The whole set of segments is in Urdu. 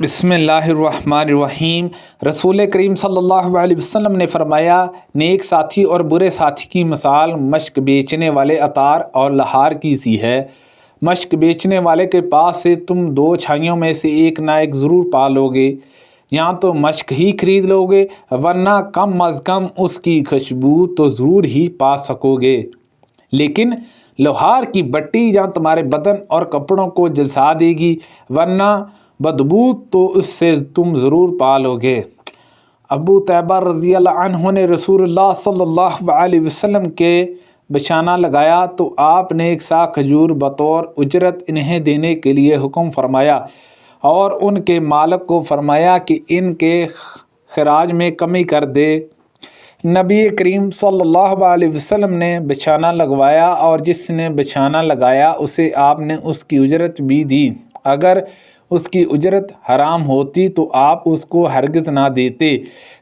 بسم اللہ الرحمن الرحیم۔ رسول کریم صلی اللہ علیہ وسلم نے فرمایا، نیک ساتھی اور برے ساتھی کی مثال مشک بیچنے والے عطار اور لہار کی سی ہے۔ مشک بیچنے والے کے پاس سے تم دو چھائیوں میں سے ایک نہ ایک ضرور پا لو گے، یا تو مشک ہی خرید لو گے ورنہ کم از کم اس کی خوشبو تو ضرور ہی پا سکو گے، لیکن لوہار کی بٹی یا تمہارے بدن اور کپڑوں کو جلسا دے گی ورنہ بدبو تو اس سے تم ضرور پالو گے۔ ابو طیبہ رضی اللہ عنہ نے رسول اللہ صلی اللہ علیہ وسلم کے بشانہ لگایا تو آپ نے ایک سا کھجور بطور اجرت انہیں دینے کے لیے حکم فرمایا اور ان کے مالک کو فرمایا کہ ان کے خراج میں کمی کر دے۔ نبی کریم صلی اللہ علیہ وسلم نے بشانہ لگوایا اور جس نے بشانہ لگایا اسے آپ نے اس کی اجرت بھی دی۔ اگر اس کی اجرت حرام ہوتی تو آپ اس کو ہرگز نہ دیتے۔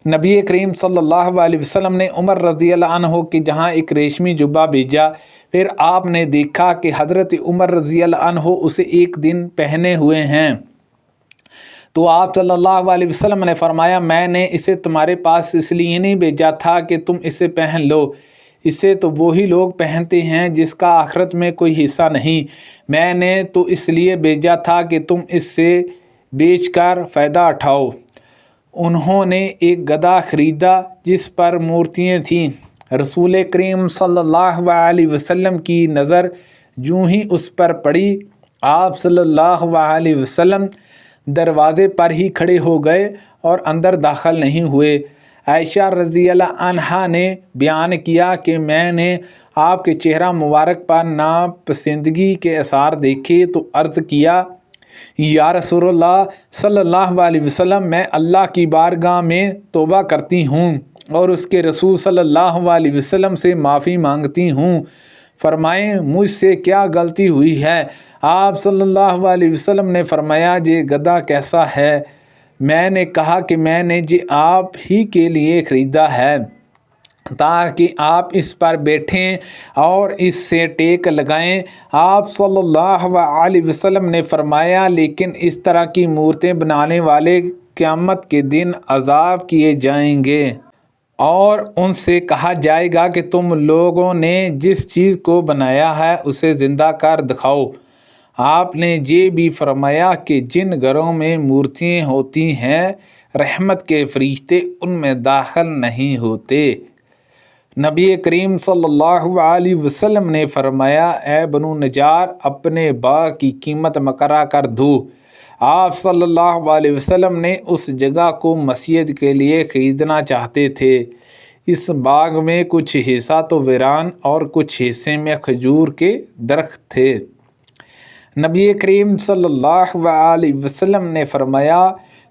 نبی کریم صلی اللہ علیہ وسلم نے عمر رضی اللہ عنہ کے جہاں ایک ریشمی جبہ بھیجا، پھر آپ نے دیکھا کہ حضرت عمر رضی اللہ عنہ اسے ایک دن پہنے ہوئے ہیں، تو آپ صلی اللہ علیہ وسلم نے فرمایا، میں نے اسے تمہارے پاس اس لیے نہیں بھیجا تھا کہ تم اسے پہن لو، اسے تو وہی لوگ پہنتے ہیں جس کا آخرت میں کوئی حصہ نہیں، میں نے تو اس لیے بھیجا تھا کہ تم اس سے بیچ کر فائدہ اٹھاؤ۔ انہوں نے ایک گدھا خریدا جس پر مورتیاں تھیں۔ رسول کریم صلی اللہ علیہ وسلم کی نظر جوں ہی اس پر پڑی، آپ صلی اللہ علیہ وسلم دروازے پر ہی کھڑے ہو گئے اور اندر داخل نہیں ہوئے۔ عائشہ رضی اللہ عنہا نے بیان کیا کہ میں نے آپ کے چہرہ مبارک پر ناپسندگی کے آثار دیکھے تو عرض کیا، یا رسول اللہ صلی اللہ علیہ وسلم، میں اللہ کی بارگاہ میں توبہ کرتی ہوں اور اس کے رسول صلی اللہ علیہ وسلم سے معافی مانگتی ہوں، فرمائیں مجھ سے کیا غلطی ہوئی ہے؟ آپ صلی اللہ علیہ وسلم نے فرمایا، یہ گدھا کیسا ہے؟ میں نے کہا کہ میں نے یہ آپ ہی کے لیے خریدا ہے تاکہ آپ اس پر بیٹھیں اور اس سے ٹیک لگائیں۔ آپ صلی اللہ علیہ وسلم نے فرمایا، لیکن اس طرح کی مورتیں بنانے والے قیامت کے دن عذاب کیے جائیں گے اور ان سے کہا جائے گا کہ تم لوگوں نے جس چیز کو بنایا ہے اسے زندہ کر دکھاؤ۔ آپ نے یہ بھی فرمایا کہ جن گھروں میں مورتیاں ہوتی ہیں رحمت کے فرشتے ان میں داخل نہیں ہوتے۔ نبی کریم صلی اللہ علیہ وسلم نے فرمایا، اے بنو نجار، اپنے باغ کی قیمت مقررہ کر دو۔ آپ صلی اللہ علیہ وسلم نے اس جگہ کو مسجد کے لیے خریدنا چاہتے تھے۔ اس باغ میں کچھ حصہ تو ویران اور کچھ حصے میں کھجور کے درخت تھے۔ نبی کریم صلی اللہ علیہ وسلم نے فرمایا،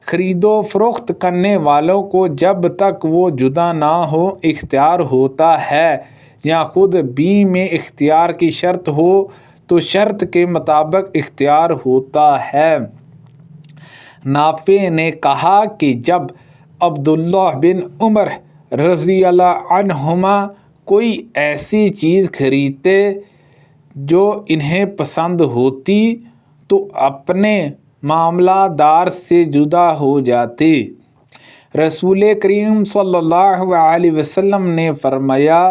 خرید و فروخت کرنے والوں کو جب تک وہ جدا نہ ہو اختیار ہوتا ہے، یا خود بھی میں اختیار کی شرط ہو تو شرط کے مطابق اختیار ہوتا ہے۔ نافع نے کہا کہ جب عبداللہ بن عمر رضی اللہ عنہما کوئی ایسی چیز خریدتے جو انہیں پسند ہوتی تو اپنے معاملہ دار سے جدا ہو جاتے۔ رسول کریم صلی اللہ علیہ وسلم نے فرمایا،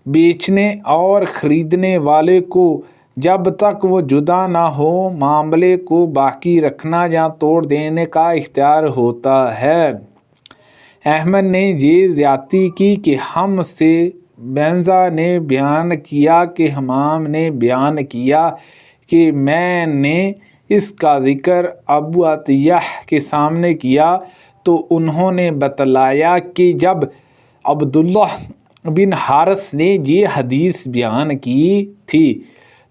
بیچنے اور خریدنے والے کو جب تک وہ جدا نہ ہو معاملے کو باقی رکھنا یا توڑ دینے کا اختیار ہوتا ہے۔ احمد نے یہ زیادتی کی کہ ہم سے بینزا نے بیان کیا کہ حمام نے بیان کیا کہ میں نے اس کا ذکر ابو عطیہ کے سامنے کیا تو انہوں نے بتلایا کہ جب عبداللہ بن حارث نے یہ حدیث بیان کی تھی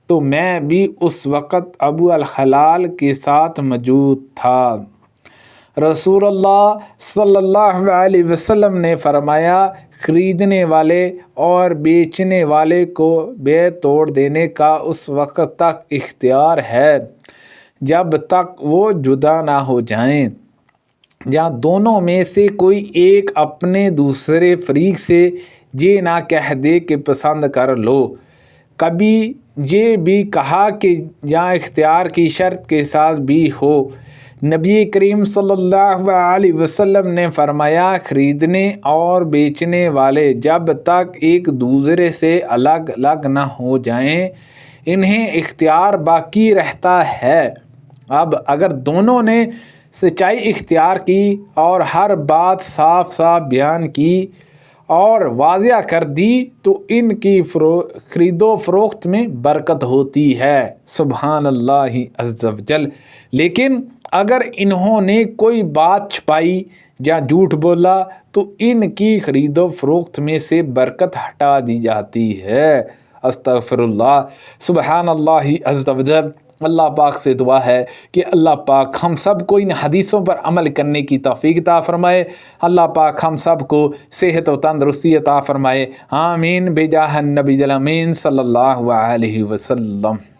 تو میں بھی اس وقت ابو الخلال کے ساتھ موجود تھا۔ رسول اللہ صلی اللہ علیہ وسلم نے فرمایا، خریدنے والے اور بیچنے والے کو بے توڑ دینے کا اس وقت تک اختیار ہے جب تک وہ جدا نہ ہو جائیں، یا دونوں میں سے کوئی ایک اپنے دوسرے فریق سے یہ نہ کہہ دے کہ پسند کر لو۔ کبھی یہ بھی کہا کہ یا اختیار کی شرط کے ساتھ بھی ہو نبی کریم صلی اللہ علیہ وسلم نے فرمایا خریدنے اور بیچنے والے جب تک ایک دوسرے سے الگ الگ نہ ہو جائیں انہیں اختیار باقی رہتا ہے۔ اب اگر دونوں نے سچائی اختیار کی اور ہر بات صاف صاف بیان کی اور واضح کر دی تو ان کی خرید و فروخت میں برکت ہوتی ہے۔ سبحان اللہ عز و جل۔ لیکن اگر انہوں نے کوئی بات چھپائی یا جھوٹ بولا تو ان کی خرید و فروخت میں سے برکت ہٹا دی جاتی ہے۔ استغفر اللہ۔ سبحان اللہ عز و جل۔ اللہ پاک سے دعا ہے کہ اللہ پاک ہم سب کو ان حدیثوں پر عمل کرنے کی توفیق عطا فرمائے۔ اللہ پاک ہم سب کو صحت و تندرستی عطا فرمائے۔ آمین بجاہ النبی الامین صلی اللہ علیہ وسلم۔